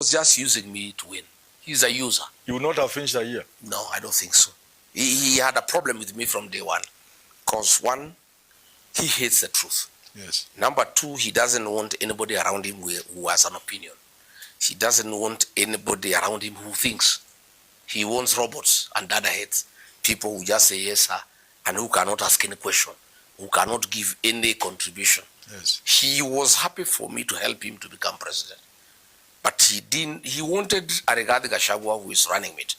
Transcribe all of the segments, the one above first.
was just using me to win. He's a user. You would not have finished a year? No, I don't think so. He had a problem with me from day one. Because one, he hates the truth. Yes. Number two, he doesn't want anybody around him who has an opinion. He doesn't want anybody around him who thinks. He wants robots and data heads, people who just say yes, sir, and who cannot ask any question, who cannot give any contribution. Yes. He was happy for me to help him to become president. But he wanted Rigathi Gachagua, who is running it,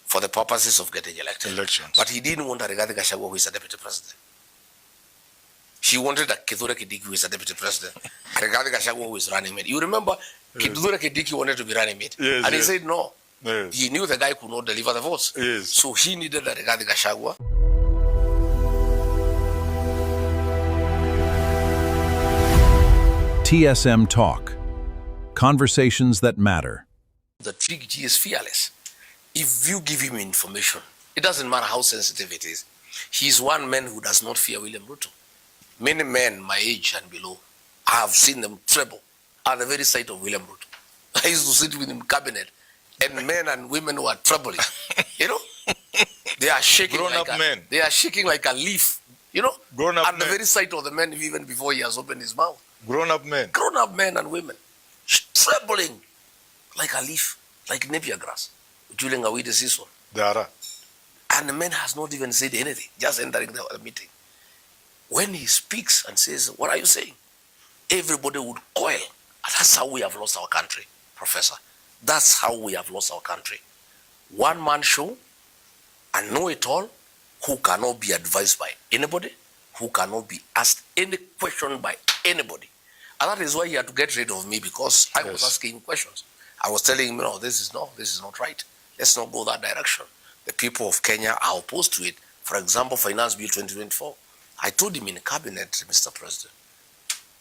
for the purposes of getting elected. Elections. But he didn't want Rigathi Gachagua, who is a deputy president. He wanted a Kithure Kindiki, who is a deputy president. Rigathi Gachagua, who is running it. You remember, yes. Kithure Kindiki wanted to be running it. Yes, and yes. He said no. Yes. He knew the guy could not deliver the votes. Yes. So he needed a Rigathi Gachagua. TSM Talk. Conversations that matter. The G is fearless. If you give him information, it doesn't matter how sensitive it is. He's one man who does not fear William Ruto. Many men my age and below, I have seen them tremble at the very sight of William Ruto. I used to sit with him in cabinet, and men and women who are trembling. You know, they are shaking men. They are shaking like a leaf. You know, Grown-up at the men. very sight of the man, even before he has opened his mouth. Grown-up men. Grown-up men and women, trembling like a leaf, like Napier grass during a winter season. And the man has not even said anything, just entering the meeting. When he speaks and says, "What are you saying?" everybody would coil. And that's how we have lost our country, Professor. That's how we have lost our country. One man show, and know it all, who cannot be advised by anybody, who cannot be asked any question by anybody. And that is why he had to get rid of me, because I was asking questions. I was telling him, no, this is not right. Let's not go that direction. The people of Kenya are opposed to it. For example, Finance Bill 2024. I told him in the cabinet, Mr. President,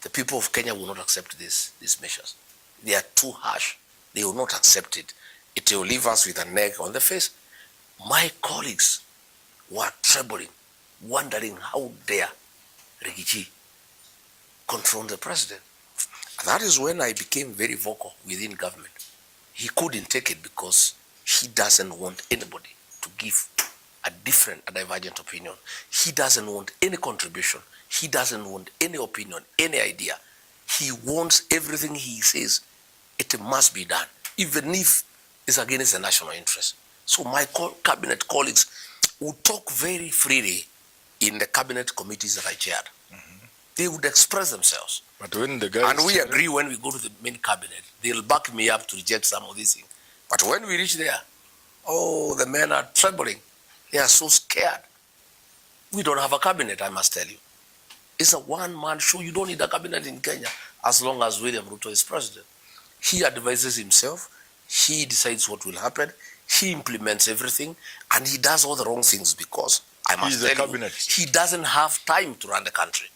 the people of Kenya will not accept these measures. They are too harsh. They will not accept it. It will leave us with an egg on the face. My colleagues were trembling, wondering how dare Rigiji confront the president. And that is when I became very vocal within government. He couldn't take it because he doesn't want anybody to give a divergent opinion. He doesn't want any contribution. He doesn't want any opinion, any idea. He wants everything he says, it must be done, even if it's against the national interest. So my cabinet colleagues would talk very freely in the cabinet committees that I chaired. Mm-hmm. They would express themselves. But when the guys, and we agree when we go to the main cabinet, they'll back me up to reject some of these things. But when we reach there, oh, the men are trembling. They are so scared. We don't have a cabinet, I must tell you. It's a one-man show. You don't need a cabinet in Kenya as long as William Ruto is president. He advises himself. He decides what will happen. He implements everything. And he does all the wrong things because, I must tell you, he doesn't have time to run the country.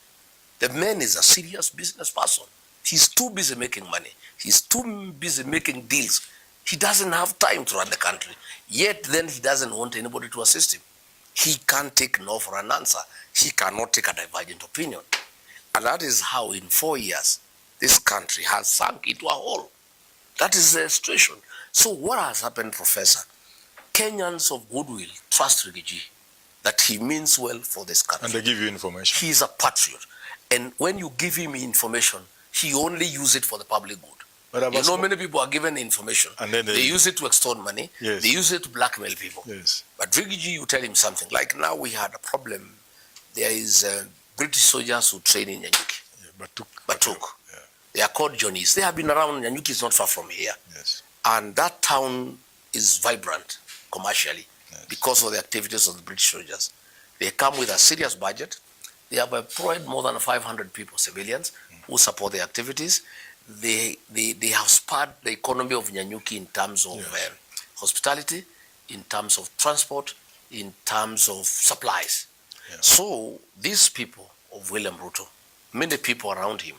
The man is a serious business person. He's too busy making money. He's too busy making deals. He doesn't have time to run the country. Yet then he doesn't want anybody to assist him. He can't take no for an answer. He cannot take a divergent opinion. And that is how in 4 years, this country has sunk into a hole. That is the situation. So what has happened, Professor? Kenyans of goodwill trust Rigiji that he means well for this country. And they give you information. He is a patriot. And when you give him information, he only uses it for the public good. You know, many people are given information. And then they use it to extort money. Yes. They use it to blackmail people. Yes. But Rigiji, you tell him something. Like now we had a problem. There is British soldiers who train in Nyanyuki. Yeah, Batuk. Yeah. They are called Johnnies. They have been around. Nyanyuki is not far from here. Yes. And that town is vibrant commercially because of the activities of the British soldiers. They come with a serious budget. They have employed more than 500 people, civilians, who support the activities. They have spurred the economy of Nyanyuki in terms of hospitality, in terms of transport, in terms of supplies. Yeah. So these people of William Ruto, many people around him,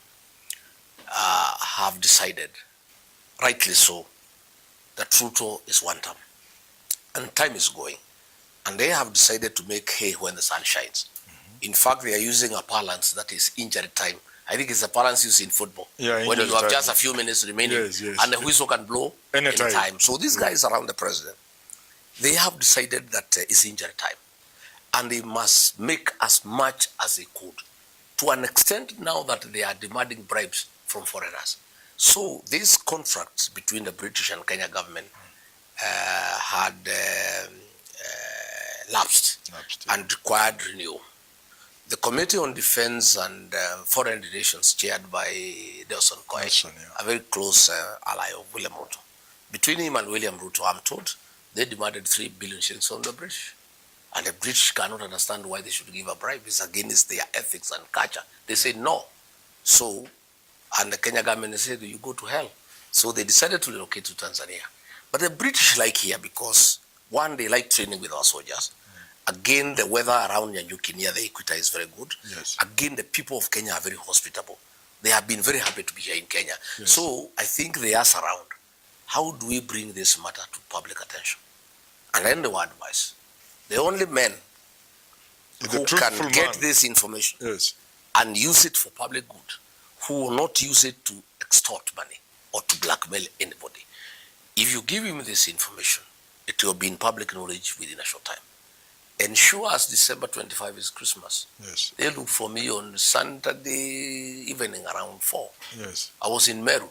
have decided, rightly so, that Ruto is one term. And time is going. And they have decided to make hay when the sun shines. Mm-hmm. In fact, they are using a parlance that is injury time I think it's a balance use in football. Yeah, when you have time. just a few minutes remaining, yes, and the whistle can blow anytime. So these guys around the president, they have decided that it's injury time, and they must make as much as they could, to an extent now that they are demanding bribes from foreigners. So these contracts between the British and Kenya government had lapsed and required renewal. The Committee on Defense and Foreign Relations, chaired by Nelson Koech, a very close ally of William Ruto. Between him and William Ruto, I'm told, they demanded 3 billion shillings from the British. And the British cannot understand why they should give a bribe. It's against their ethics and culture. They said no. So, and the Kenya government said, you go to hell. So they decided to relocate to Tanzania. But the British like here because, one, they like training with our soldiers. Again, the weather around Nyanyuki near the equator is very good. Yes. Again, the people of Kenya are very hospitable. They have been very happy to be here in Kenya. Yes. So I think they ask around, how do we bring this matter to public attention? And then they were advised, the only men who can get this information and use it for public good, who will not use it to extort money or to blackmail anybody. If you give him this information, it will be in public knowledge within a short time. Ensure as December 25 is Christmas. Yes. They look for me on Saturday evening around 4. Yes. I was in Meru.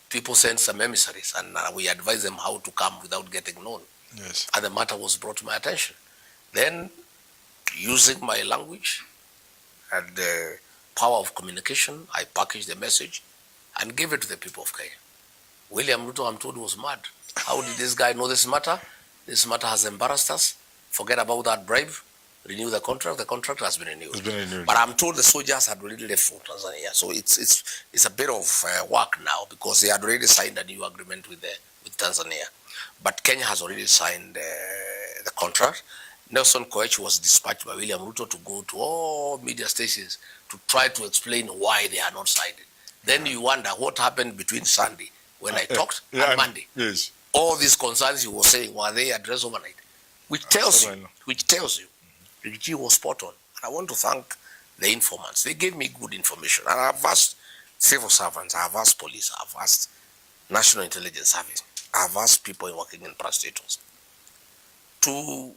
People sent some emissaries and we advised them how to come without getting known. Yes. And the matter was brought to my attention. Then, using my language and the power of communication, I packaged the message and gave it to the people of Kenya. William Ruto, I'm told, was mad. How did this guy know this matter? This matter has embarrassed us. Forget about that bribe. Renew the contract. The contract has been renewed. But I'm told the soldiers had already left for Tanzania. So it's a bit of work now because they had already signed a new agreement with Tanzania. But Kenya has already signed the contract. Nelson Koech was dispatched by William Ruto to go to all media stations to try to explain why they are not signed it. Then you wonder what happened between Sunday when I talked and Monday. Yes. All these concerns you were saying, were they addressed overnight? Which tells you, G was spot on. And I want to thank the informants. They gave me good information. And I've asked civil servants, I've asked police, I've asked National Intelligence Service, I've asked people working in prosecutors to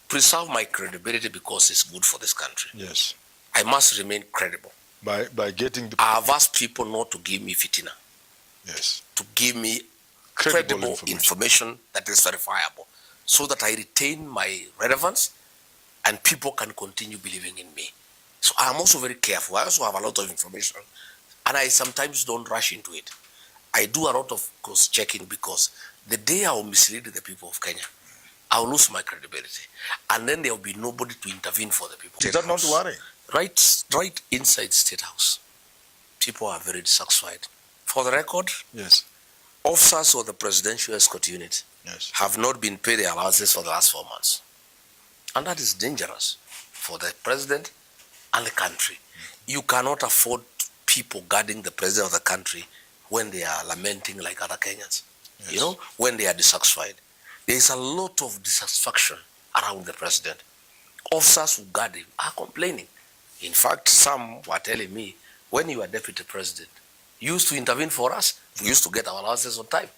preserve my credibility because it's good for this country. Yes. I must remain credible. By getting the... I've asked people not to give me fitina. Yes. To give me credible information that is verifiable, so that I retain my relevance and people can continue believing in me. So I'm also very careful. I also have a lot of information and I sometimes don't rush into it. I do a lot of cross-checking because the day I will mislead the people of Kenya, I will lose my credibility. And then there will be nobody to intervene for the people. Is that not worrying? Right inside State House, people are very dissatisfied. For the record, yes, officers of the Presidential Escort Unit have not been paid their allowances for the last 4 months. And that is dangerous for the president and the country. You cannot afford people guarding the president of the country when they are lamenting like other Kenyans. Yes. You know, when they are dissatisfied. There is a lot of dissatisfaction around the president. Officers who guard him are complaining. In fact, some were telling me, when you were deputy president, you used to intervene for us. We used to get our allowances on time.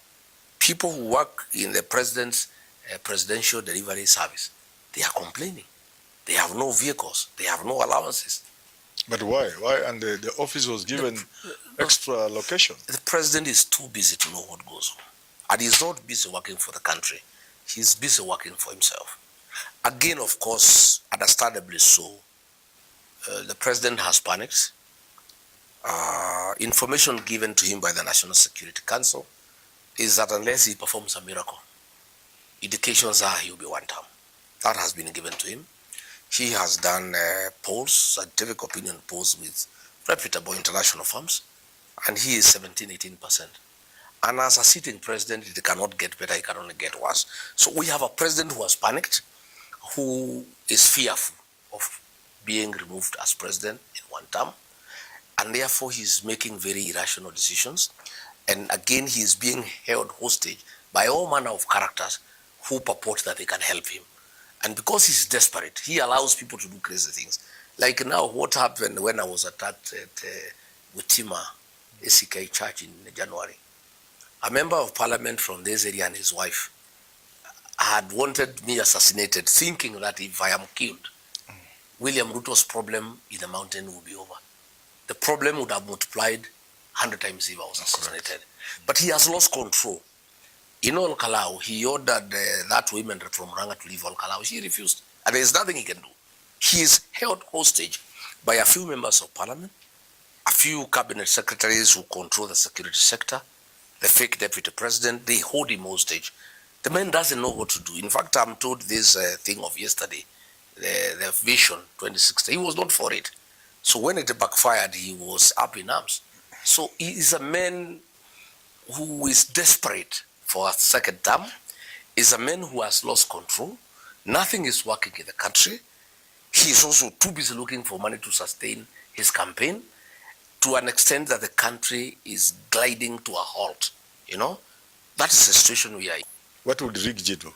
People who work in the president's presidential delivery service, they are complaining. They have no vehicles. They have no allowances. But why? Why? And the office was given extra location. The president is too busy to know what goes on. And he's not busy working for the country. He's busy working for himself. Again, of course, understandably so, the president has panicked. Information given to him by the National Security Council is that unless he performs a miracle, indications are he will be one term. That has been given to him. He has done polls, scientific opinion polls with reputable international firms, and he is 17–18%. And as a sitting president, it cannot get better, it can only get worse. So we have a president who has panicked, who is fearful of being removed as president in one term, and therefore he is making very irrational decisions. And again, he is being held hostage by all manner of characters who purport that they can help him. And because he's desperate, he allows people to do crazy things. Like now, what happened when I was attacked at Witima ACK Church in January? A member of parliament from this area and his wife had wanted me assassinated, thinking that if I am killed, William Ruto's problem in the mountain will be over. The problem would have multiplied 100 times if I was assassinated. Correct. But he has lost control. In Olkalau, he ordered that woman from Ranga to leave Olkalau. She refused. And there is nothing he can do. He is held hostage by a few members of parliament, a few cabinet secretaries who control the security sector, the fake deputy president. They hold him hostage. The man doesn't know what to do. In fact, I'm told this thing of yesterday, the Vision 2016, he was not for it. So when it backfired, he was up in arms. So he is a man who is desperate for a second term, is a man who has lost control. Nothing is working in the country. He is also too busy looking for money to sustain his campaign to an extent that the country is gliding to a halt. You know, that is the situation we are in. What would Riggy do?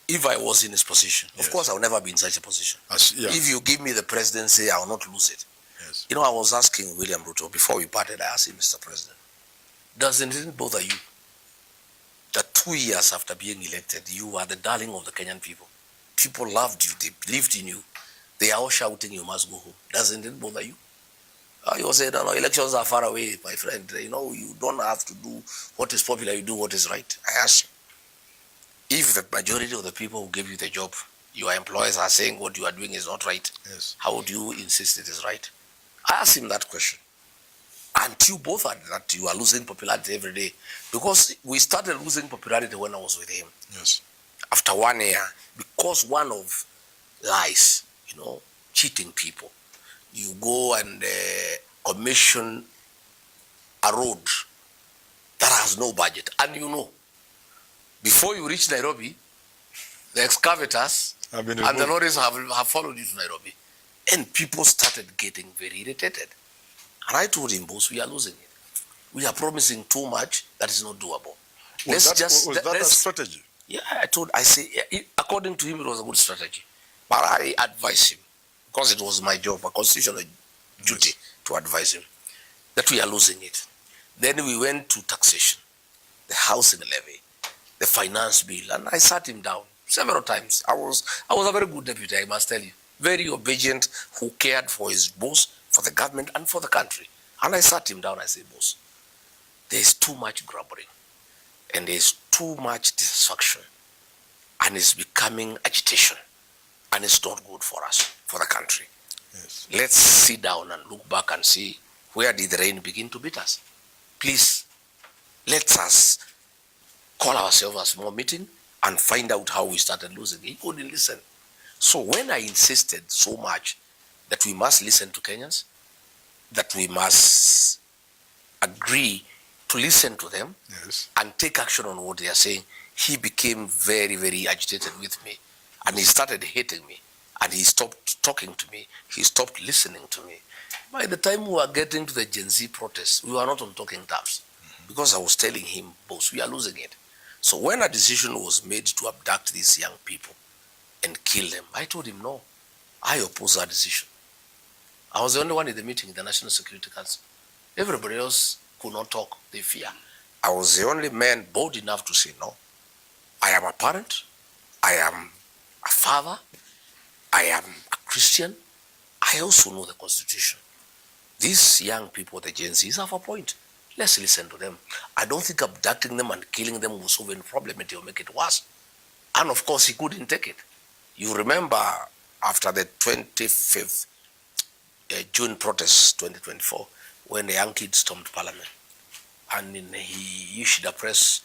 If I was in his position, yes. Of course, I will never be in such a position. Yeah. If you give me the presidency, I will not lose it. Yes. You know, I was asking William Ruto before we parted, I asked him, Mr. President, doesn't it bother you that 2 years after being elected, you are the darling of the Kenyan people? People loved you, they believed in you. They are all shouting, you must go home. Doesn't it bother you? You said, no, elections are far away, my friend. You know, you don't have to do what is popular, you do what is right. I asked him, if the majority of the people who gave you the job, your employers are saying what you are doing is not right, yes, how would you insist it is right? I asked him that question. And you both are that you are losing popularity every day. Because we started losing popularity when I was with him. Yes. After 1 year, because one of lies, you know, cheating people. You go and commission a road that has no budget. And you know, before you reach Nairobi, the excavators and the lorries have followed you to Nairobi. And people started getting very irritated. And I told him, boss, we are losing it. We are promising too much that is not doable. Was that a strategy? Yeah, I say, according to him, it was a good strategy. But I advised him, because it was my job, a constitutional duty, yes, to advise him, that we are losing it. Then we went to taxation, the housing levy, the finance bill, and I sat him down several times. I was a very good deputy, I must tell you. Very obedient, who cared for his boss, for the government, and for the country. And I sat him down, I said, boss, there is too much grumbling, and there is too much dysfunction, and it's becoming agitation, and it's not good for us, for the country. Yes. Let's sit down and look back and see, where did the rain begin to beat us? Please, let us call ourselves a small meeting and find out how we started losing. He couldn't listen. So when I insisted so much that we must listen to Kenyans, that we must agree to listen to them, yes, and take action on what they are saying, he became very, very agitated with me. And he started hating me. And he stopped talking to me. He stopped listening to me. By the time we were getting to the Gen Z protests, we were not on talking terms. Because I was telling him, boss, we are losing it. So when a decision was made to abduct these young people and kill them, I told him, no, I oppose that decision. I was the only one in the meeting in the National Security Council. Everybody else could not talk, they fear. I was the only man bold enough to say, no, I am a parent, I am a father, I am a Christian, I also know the Constitution. These young people, the Gen Zs, have a point. Let's listen to them. I don't think abducting them and killing them will solve any problem, it will make it worse. And of course, he couldn't take it. You remember after the 25th June protests, 2024, when the young kids stormed Parliament, and he issued a press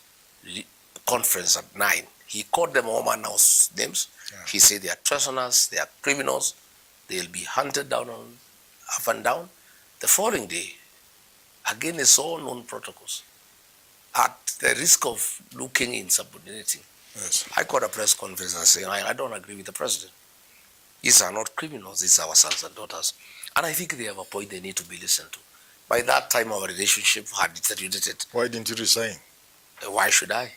conference at 9. He called them all manner of names. Yeah. He said they are treasoners, they are criminals, they'll be hunted down up and down. The following day, again, it's all known protocols. At the risk of looking insubordinating, yes, I called a press conference and said, I don't agree with the president. These are not criminals, these are our sons and daughters. And I think they have a point they need to be listened to. By that time, our relationship had deteriorated. Why didn't you resign? Why should I?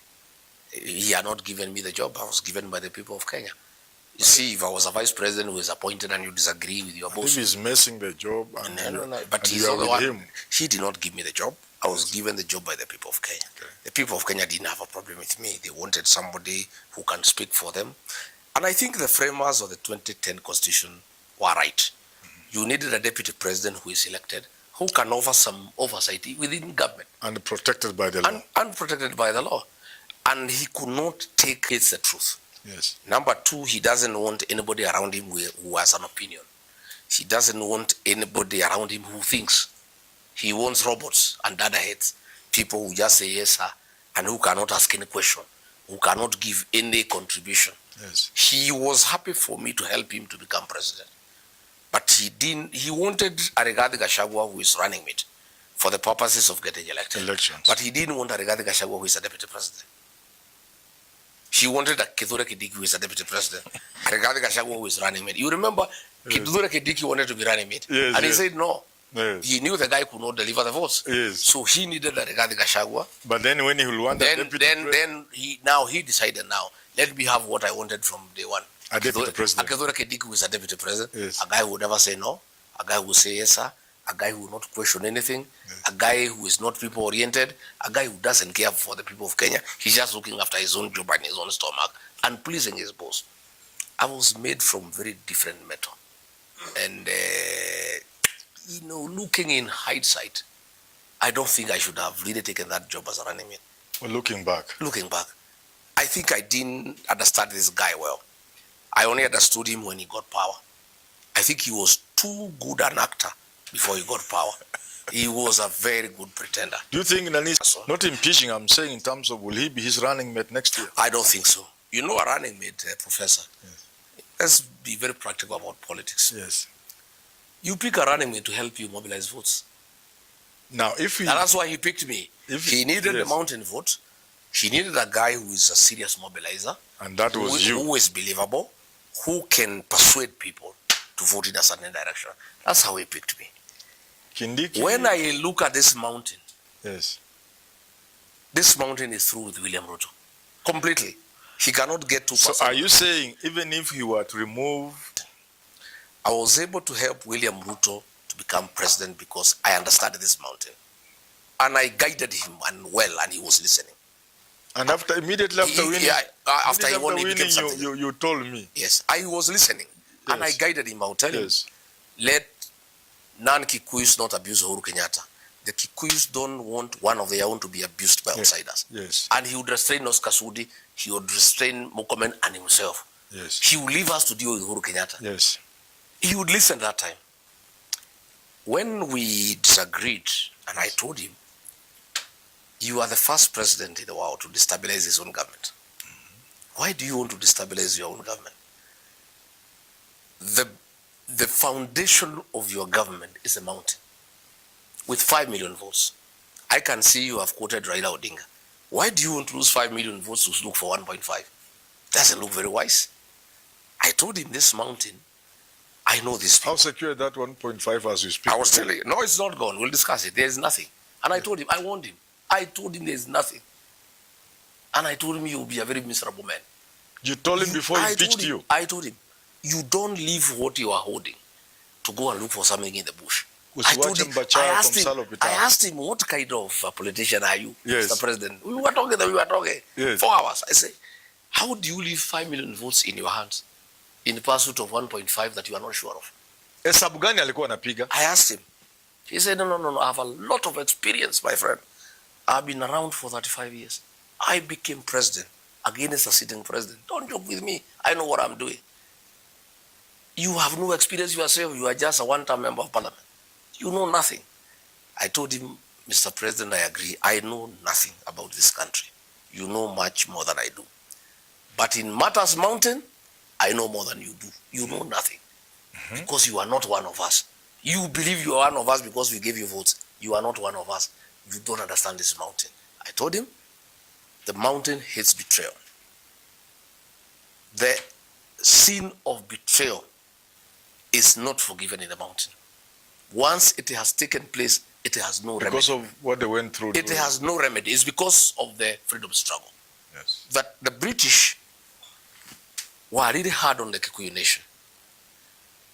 He had not given me the job. I was given by the people of Kenya. You see, if I was a vice president who is appointed and you disagree with your boss. If he's messing the job and, but he's not the one. He did not give me the job. I was given the job by the people of Kenya. Okay. The people of Kenya didn't have a problem with me. They wanted somebody who can speak for them. And I think the framers of the 2010 Constitution were right. You needed a deputy president who is elected, who can offer some oversight within government. And protected by the law. And protected by the law. And he could not take it's the truth. Yes. Number two, he doesn't want anybody around him who has an opinion. He doesn't want anybody around him who thinks. He wants robots and data heads, people who just say yes, sir, and who cannot ask any question, who cannot give any contribution. Yes. He was happy for me to help him to become president. But he wanted a Rigathi Gachagua who is running mate for the purposes of getting elected. Elections. But he didn't want a Rigathi Gachagua who is a deputy president. He wanted a Kithure Kindiki who is a deputy president. A Rigathi Gachagua who is running mate. You remember, yes. Kithure Kindiki wanted to be running mate. Yes, and yes. He said no. Yes. He knew the guy could not deliver the votes. Yes. So he needed a Rigathi Gachagua. But then when he will want then he decided let me have what I wanted from day one. A deputy president. A Kithure Kindiki who is a deputy president. Yes. A guy who would never say no. A guy who will say yes, sir. A guy who will not question anything. Yes. A guy who is not people oriented. A guy who doesn't care for the people of Kenya. He's just looking after his own job and his own stomach and pleasing his boss. I was made from very different metal. And looking in hindsight, I don't think I should have really taken that job as a running mate. Well, looking back, I think I didn't understand this guy well. I only understood him when he got power. I think he was too good an actor before he got power. He was a very good pretender. Do you think Nani, not impeaching, I'm saying in terms of will he be his running mate next year? I don't think so. A running mate, Professor. Yes. Let's be very practical about politics. Yes. You pick a running mate to help you mobilize votes. Now, and that's why he picked me. He needed a mountain vote. He needed a guy who is a serious mobilizer. And that was you. Who is believable, who can persuade people to vote in a certain direction. That's how he picked me. Kindiki. When I look at this mountain, yes, this mountain is through with William Ruto. Completely. He cannot get 2%. So are you saying even if he were to remove... I was able to help William Ruto to become president because I understood this mountain. And I guided him and he was listening. And immediately after winning, after he won, you told me. Yes, I was listening. Yes. And I guided him. I'll tell him, let non-Kikuyus not abuse Uhuru Kenyatta. The Kikuyus don't want one of their own to be abused by outsiders. Yes. And he would restrain Oscar Sudi, he would restrain Murkomen and himself. Yes. He would leave us to deal with Uhuru Kenyatta. Yes. He would listen that time. When we disagreed, and I told him, you are the first president in the world to destabilize his own government. Mm-hmm. Why do you want to destabilize your own government? The foundation of your government is a mountain with 5 million votes. I can see you have quoted Raila Odinga. Why do you want to lose 5 million votes to look for 1.5? Doesn't look very wise. I told him this mountain, I know this people. How secure that 1.5 as you speak? I was telling you, no, it's not gone. We'll discuss it. There's nothing. And I told him, I warned him. I told him there's nothing. And I told him you'll be a very miserable man. You told him before he pitched you? I told him, you don't leave what you are holding to go and look for something in the bush. I asked him, what kind of politician are you, yes, Mr. President? We were talking yes, 4 hours. I said, how do you leave 5 million votes in your hands in the pursuit of 1.5 that you are not sure of? I asked him. He said, no, I have a lot of experience, my friend. I've been around for 35 years. I became president against a sitting president. Don't joke with me. I know what I'm doing. You have no experience yourself. You are just a one-time member of parliament. You know nothing. I told him, Mr. President, I agree. I know nothing about this country. You know much more than I do. But in matters mountain, I know more than you do. You know nothing. Mm-hmm. Because you are not one of us. You believe you are one of us because we gave you votes. You are not one of us. You don't understand this mountain. I told him, the mountain hates betrayal. The sin of betrayal is not forgiven in the mountain. Once it has taken place, it has no remedy. Because of what they went through. It has no remedy. It's because of the freedom struggle. Yes. That the British were really hard on the Kikuyu nation.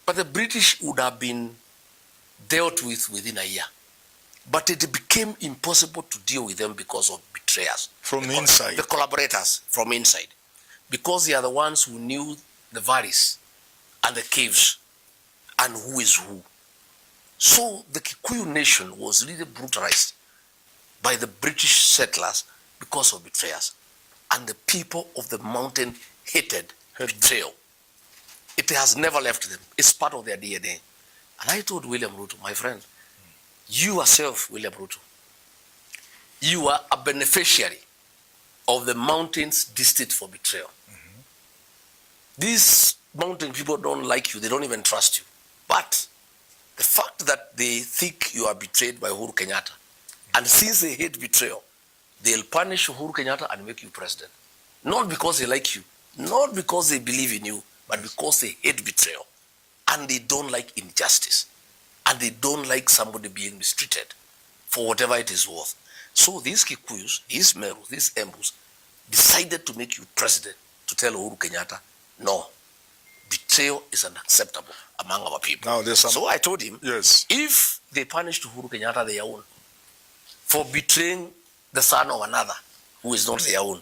But the British would have been dealt with within a year. But it became impossible to deal with them because of betrayers. From inside. The collaborators from inside. Because they are the ones who knew the valleys and the caves and who is who. So the Kikuyu nation was really brutalized by the British settlers because of betrayers. And the people of the mountain hated betrayal. It has never left them. It's part of their DNA. And I told William Ruto, my friend, you yourself, William Ruto, you are a beneficiary of the mountains distinct for betrayal. Mm-hmm. These mountain people don't like you. They don't even trust you. But the fact that they think you are betrayed by Uhuru Kenyatta, and since they hate betrayal, they'll punish Uhuru Kenyatta and make you president. Not because they like you, not because they believe in you, but because they hate betrayal. And they don't like injustice. And they don't like somebody being mistreated for whatever it is worth. So these Kikuyus, these Merus, these Embus, decided to make you president to tell Uhuru Kenyatta, no, betrayal is unacceptable among our people. Now, so I told him, yes, if they punished Uhuru Kenyatta their own for betraying the son of another who is not their own,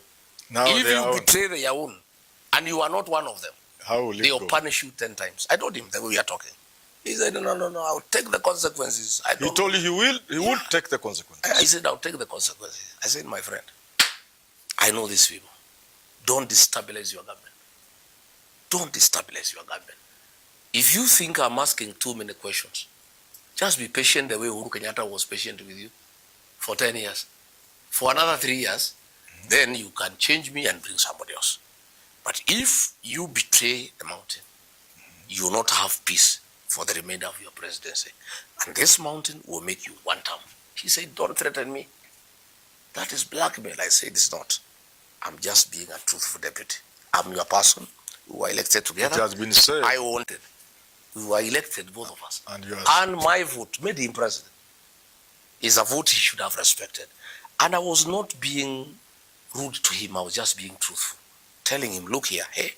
now if you betray their own and you are not one of them, how will they will punish you 10 times. I told him the way we are talking. He said, no, I'll take the consequences. He told you he will take the consequences. I said, I'll take the consequences. I said, my friend, I know these people. Don't destabilize your government. Don't destabilize your government. If you think I'm asking too many questions, just be patient the way Uhuru Kenyatta was patient with you for 10 years. For another 3 years, then you can change me and bring somebody else. But if you betray the mountain, you will not have peace for the remainder of your presidency. And this mountain will make you one term. He said, don't threaten me. That is blackmail. I said, it's not. I'm just being a truthful deputy. I'm your person. We were elected together. It has been said. I wanted. We were elected, both of us. And my vote made him president. Is a vote he should have respected. And I was not being rude to him. I was just being truthful. Telling him, look here, hey,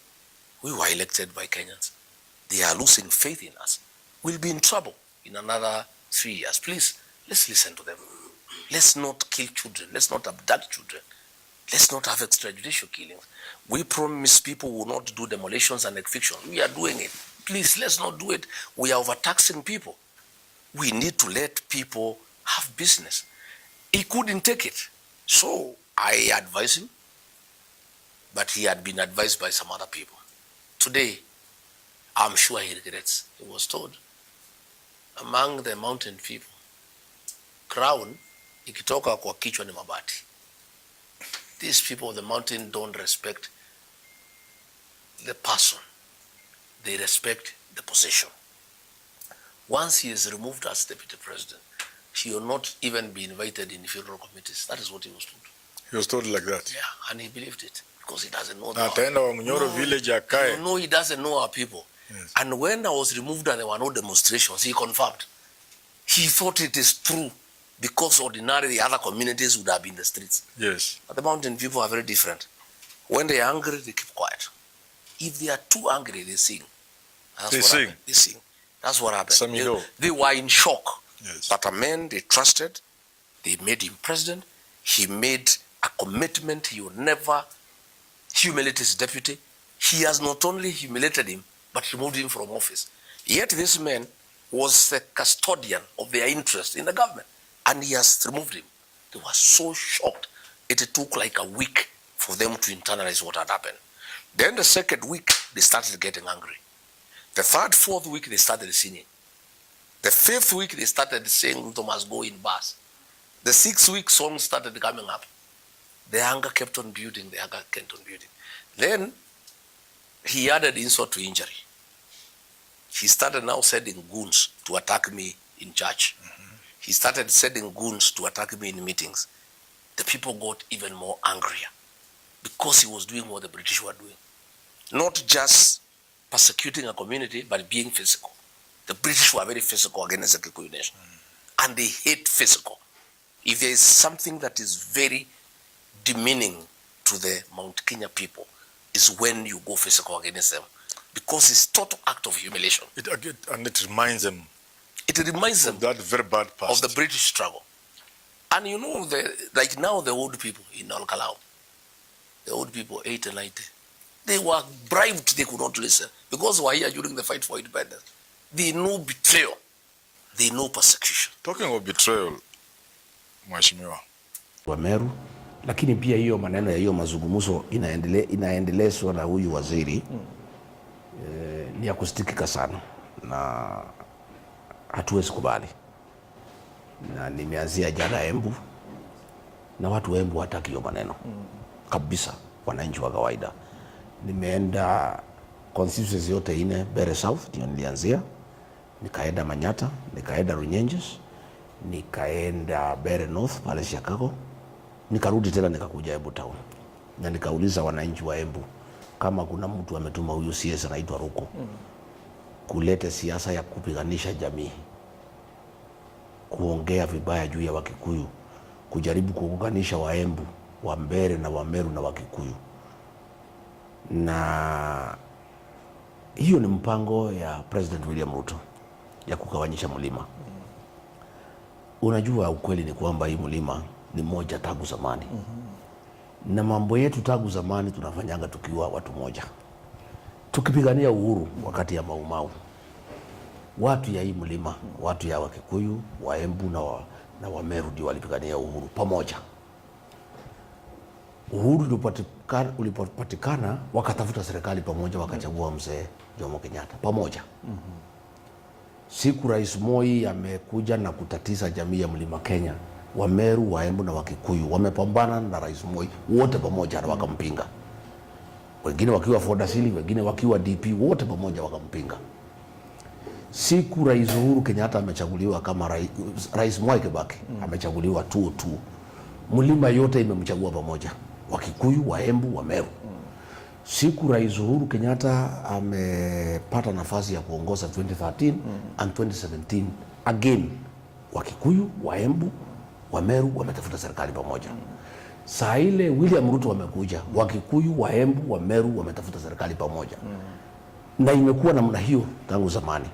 we were elected by Kenyans. They are losing faith in us. We'll be in trouble in another 3 years. Please, let's listen to them. Let's not kill children. Let's not abduct children. Let's not have extrajudicial killings. We promise people will not do demolitions and evictions. We are doing it. Please, let's not do it. We are overtaxing people. We need to let people have business. He couldn't take it. So I advised him, but he had been advised by some other people. Today, I'm sure he regrets. He was told, among the mountain people, crown ikitoka kwa kichwa ni mabati. These people of the mountain don't respect the person. They respect the position. Once he is removed as deputy president, he will not even be invited in funeral committees. That is what he was told. He was told like that? Yeah, and he believed it because he doesn't know he doesn't know our people. Yes. And when I was removed and there were no demonstrations, he confirmed. He thought it is true because ordinarily the other communities would have been in the streets. Yes. But the mountain people are very different. When they are angry, they keep quiet. If they are too angry, they sing. They sing. That's what happened. They were in shock. Yes. But a man they trusted, they made him president. He made a commitment he would never humiliate his deputy. He has not only humiliated him, but removed him from office. Yet this man was the custodian of their interest in the government, and he has removed him. They were so shocked. It took like a week for them to internalize what had happened. Then the second week, they started getting angry. The third, fourth week, they started singing. The fifth week, they started saying Ruto must go in bus. The 6th week, songs started coming up. The anger kept on building, Then he added insult to injury. He started now sending goons to attack me in church. Mm-hmm. He started sending goons to attack me in meetings. The people got even more angrier because he was doing what the British were doing. Not just persecuting a community, but being physical. The British were very physical against the Kikuyu nation. And they hate physical. If there is something that is very demeaning to the Mount Kenya people, is when you go physical against them, because it's total act of humiliation. And it reminds them. It reminds them of that very bad past. Of the British struggle. And you know, like now the old people in Al-Kalau, the old people, 80, 90, they were bribed, they could not listen. Because we were here during the fight for independence. They know betrayal. They know persecution. Talking of betrayal, Mheshimiwa. Wameru, lakini pia hiyo maneno ya hiyo mazungumzo inaendelezwa na huyu waziri ni ya kusitikika sana na hatuwezi kubali. Na nimeanzia jana Embu na watu wa Embu hataki hiyo maneno kabisa, wananchi wa kawaida. Nimeenda constituency yote ine, Bere South ndio nilianzia, nikaenda Manyata, nikaenda Runyenjes, nikaenda Bere North pale Chicago, nikarudi tena nikakuja Embu town. Na nikauliza wananchi wa Embu kama kuna mtu ametuma huyu CS anaitwa Ruto kulete siasa ya kupiganisha jamii, kuongea vibaya juu ya Wakikuyu, kujaribu kuunganisha Waembu, Wambere na Wameru na Wakikuyu. Na hiyo ni mpango ya President William Ruto ya kugawanyisha mlima. Unajua ukweli ni kwamba hii mlima ni moja tangu zamani. Na mambo yetu tangu zamani tunafanyanga tukiwa watu moja. Tukipigania uhuru wakati ya Mau. Watu ya hii mlima, watu ya Wakikuyu, Waembu na Wameru ndio walipigania uhuru pamoja. Uhuru ulipopatikana wakatafuta serikali pamoja, wakachagua mzee Jomo Kenyatta pamoja. Siku Rais Moi amekuja na kutatiza jamii ya Mlima Kenya, Wameru, Waembu na Wakikuyu wamepambana na Rais Moi wote pamoja na wakampinga. Wengine wakiwa Fordasili, wengine wakiwa DP, wote pamoja wakampinga. Siku Rais Uhuru Kenyatta amechaguliwa kama Rais Mwai Kibaki amechaguliwa 202, mlima yote imemchagua pamoja, Wakikuyu, Waembu, Wameru. Siku Rais Uhuru Kenyatta amepata nafasi ya kuongoza 2013 and 2017, again Wakikuyu, Waembu, Wameru wametafuta serikali pamoja. Saa ile William Ruto amekuja, Wakikuyu, Waembu, Wameru wametafuta serikali pamoja. Na imekuwa namna hiyo tangu zamani.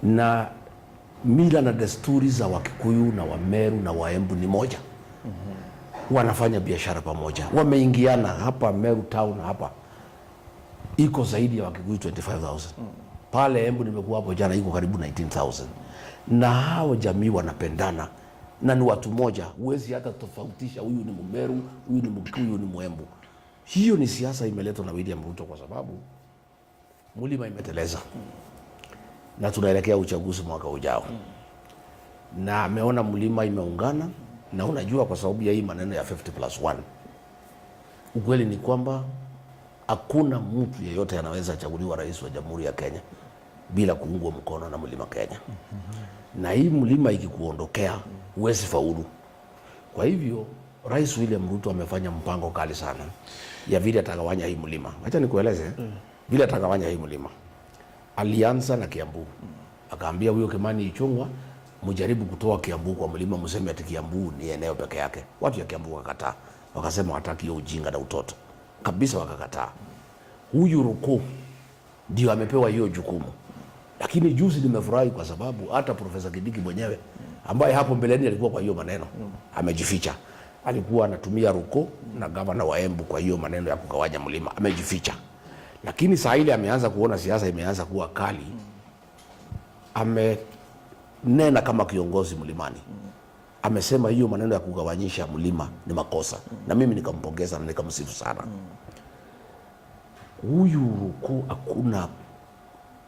Na mila na desturi za Wakikuyu na Wameru na Waembu ni moja. Wanafanya biashara pamoja. Wameingiana hapa Meru town hapa. Iko zaidi ya Wakikuyu 25,000. Pale Embu nimekuwa hapo jana iko karibu 19,000. Na hao jamii wanapendana na ni watu moja. Huwezi hata tofautisha huyu ni Mmeru, huyu ni Mkikuyu, huyu ni Mwembu. Hiyo ni siasa imeletwa na William Ruto kwa sababu mlima imeteleza. Na tunaelekea uchaguzi mwaka ujao. Na ameona mlima imeungana, na unajua kwa sababu ya hii maneno ya 50+1. Ukweli ni kwamba hakuna mtu yeyote anaweza chaguliwa rais wa Jamhuri ya Kenya bila kuungwa mkono na Mlima Kenya. Na hii mlima ikikuondokea huwezi faulu. Kwa hivyo Rais William Ruto amefanya mpango kali sana ya vile atagawanya hii mlima. Acha nikueleze vile atagawanya hii mlima. Alianza na Kiambu. Akaambia huyo Kimani Ichung'wah, mjaribu kutoa Kiambu kwa mlima, mseme ati Kiambu ni eneo peke yake. Watu ya Kiambu wakakataa. Wakasema hataki hiyo ujinga na utoto. Kabisa wakakataa. Huyu Ruto ndio amepewa hiyo jukumu. Lakini juzi nimefurahi kwa sababu hata Profesa Kindiki mwenyewe ambaye hapo mbeleni alikuwa kwa hiyo maneno amejificha. Alikuwa anatumia Ruto na gavana wa Embu kwa hiyo maneno ya kugawanya mlima, amejificha. Lakini saa ile ameanza kuona siasa imeanza kuwa kali. Amenena kama kiongozi mlimani. Amesema hiyo maneno ya kugawanyisha mlima ni makosa. Na mimi nikampongeza na nikamsifu sana. Huyu Ruto hakuna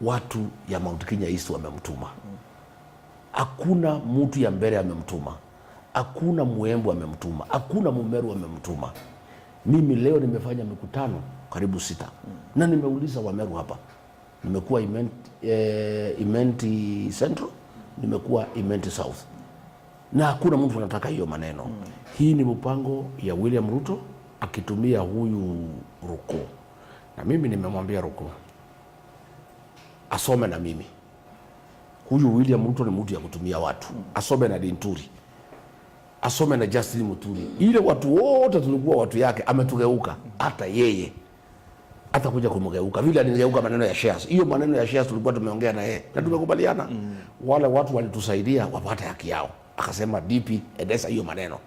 watu ya Mount Kenya East wamemtuma. Hakuna mtu ya Mbere amemtuma. Hakuna Mwembu amemtuma. Hakuna Mumeru amemtuma. Mimi leo nimefanya mikutano karibu 6. Na nimeuliza Wameru hapa. Nimekuwa Imenti Central, nimekuwa Imenti South. Na hakuna mtu anataka hiyo maneno. Hii ni mpango ya William Ruto akitumia huyu Ruto. Na mimi nimemwambia Ruto asome na mimi. Huyu William Ruto ni mtu ya kutumia watu. Asome na Dinturi. Asome na Justin Muturi. Ile watu wote tulikuwa watu yake ametugeuka. Hata yeye hata kuja kumgeuka vile aligeuka maneno ya shares. Hiyo maneno ya shares tulikuwa tumeongea na yeye na tumekubaliana wale watu walitusaidia wapate haki yao. Akasema DP endesa hiyo maneno.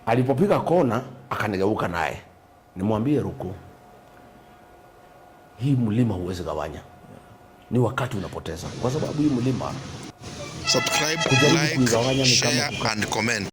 Alipopiga kona akanigeuka naye. Nimwambie Ruku, hii mlima huwezi gawanya. Ni wakati unapoteza. Kwa sababu hii mlima subscribe, like, share and comment.